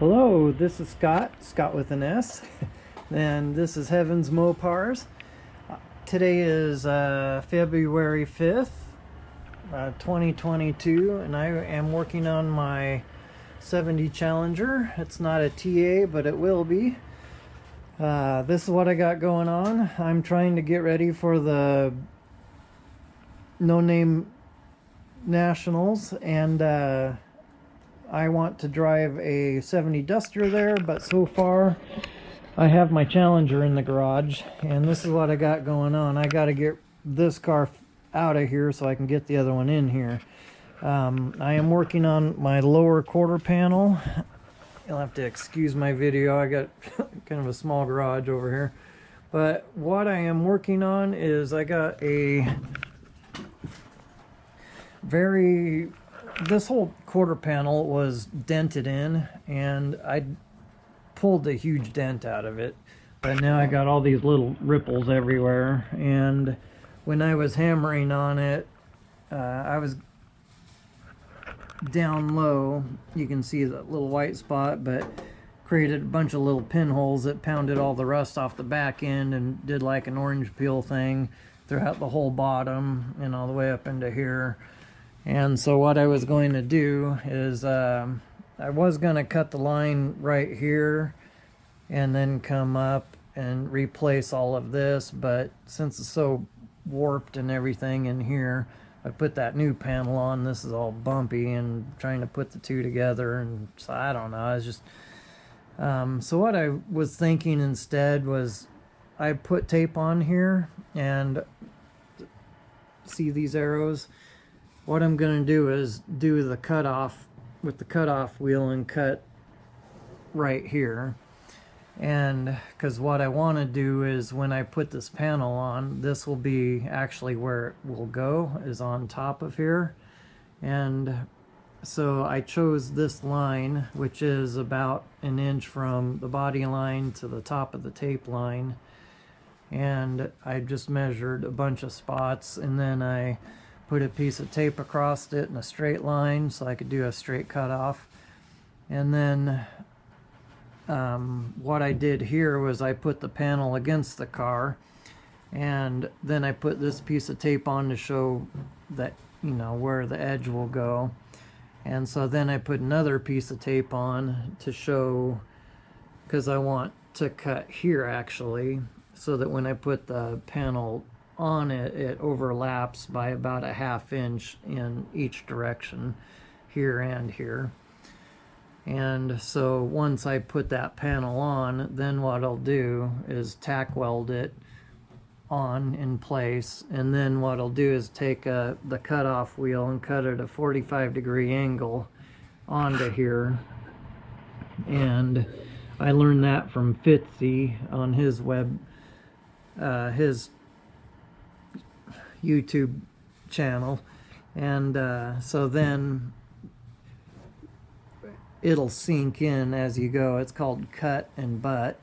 Hello, this is Scott with an S, and this is Heaven's Mopars. Today is February 5th, 2022, and I am working on my 70 Challenger. It's not a TA, but it will be. This is what I got going on. I'm trying to get ready for the no-name nationals, and I want to drive a 70 Duster there, but so far I have my Challenger in the garage, and this is what I got going on. I got to get this car out of here so I can get the other one in here. I am working on my lower quarter panel. You'll have to excuse my video. I got kind of a small garage over here. But what I am working on is I got a this whole quarter panel was dented in, and I pulled a huge dent out of it, but now I got all these little ripples everywhere. And when I was hammering on it, I was down low. You can see that little white spot, but created a bunch of little pinholes that pounded all the rust off the back end and did like an orange peel thing throughout the whole bottom and all the way up into here. And so what I was going to do is I was going to cut the line right here and then come up and replace all of this, but since it's so warped and everything in here, I put that new panel on. This is all bumpy, and trying to put the two together, and so I don't know, I was just so what I was thinking instead was I put tape on here, and see these arrows. What I'm going to do is do the cutoff with the cutoff wheel and cut right here. And because what I want to do is when I put this panel on, this will be actually where it will go, is on top of here. And so I chose this line, which is about an inch from the body line to the top of the tape line. And I just measured a bunch of spots, and then I put a piece of tape across it in a straight line so I could do a straight cutoff. And then what I did here was I put the panel against the car, and then I put this piece of tape on to show that, you know, where the edge will go. And so then I put another piece of tape on to show, because I want to cut here actually, so that when I put the panel on it, it overlaps by about a ½ inch in each direction, here and here. And so once I put that panel on, then what I'll do is tack weld it on in place, and then what I'll do is take the cutoff wheel and cut it a 45-degree angle onto here. And I learned that from Fitzy on his his YouTube channel. And so then it'll sink in as you go. It's called cut and butt,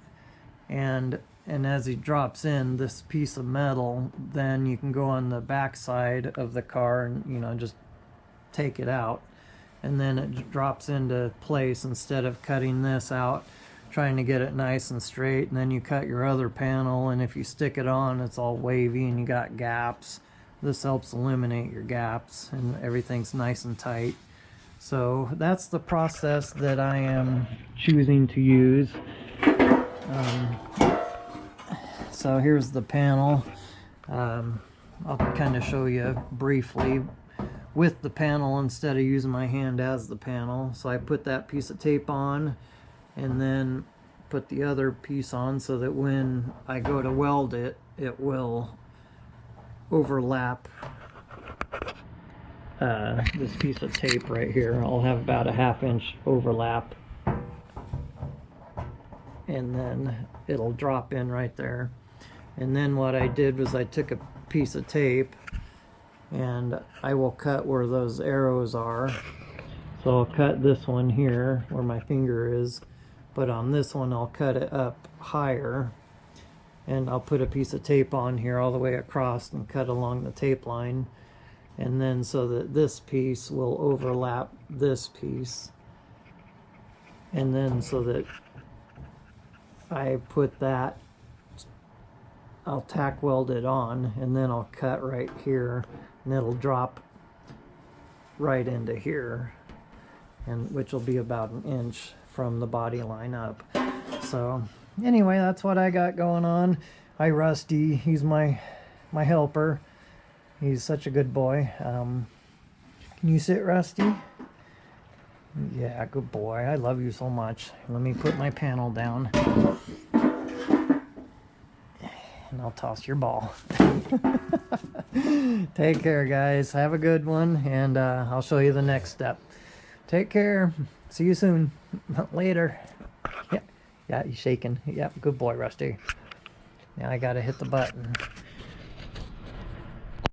and as he drops in this piece of metal, then you can go on the back side of the car and, you know, just take it out, and then it drops into place instead of cutting this out, trying to get it nice and straight. And then you cut your other panel, and if you stick it on, it's all wavy and you got gaps. This helps eliminate your gaps, and everything's nice and tight. So that's the process that I am choosing to use. So here's the panel. I'll kind of show you briefly with the panel instead of using my hand as the panel. So I put that piece of tape on, and then put the other piece on so that when I go to weld it, it will overlap this piece of tape right here. I'll have about a ½ inch overlap, and then it'll drop in right there. And then what I did was I took a piece of tape, and I will cut where those arrows are. So I'll cut this one here where my finger is, but on this one I'll cut it up higher, and I'll put a piece of tape on here all the way across and cut along the tape line. And then so that this piece will overlap this piece. And then so that I put that, I'll tack weld it on, and then I'll cut right here, and it'll drop right into here, and which will be about an inch from the body line up. So anyway, that's what I got going on. Hi Rusty, he's my helper. He's such a good boy. Can you sit, Rusty? Yeah, good boy. I love you so much. Let me put my panel down. And I'll toss your ball. Take care, guys. Have a good one, and I'll show you the next step. Take care. See you soon. Later. Yeah, he's shaking. Yep, good boy, Rusty. Now I gotta hit the button.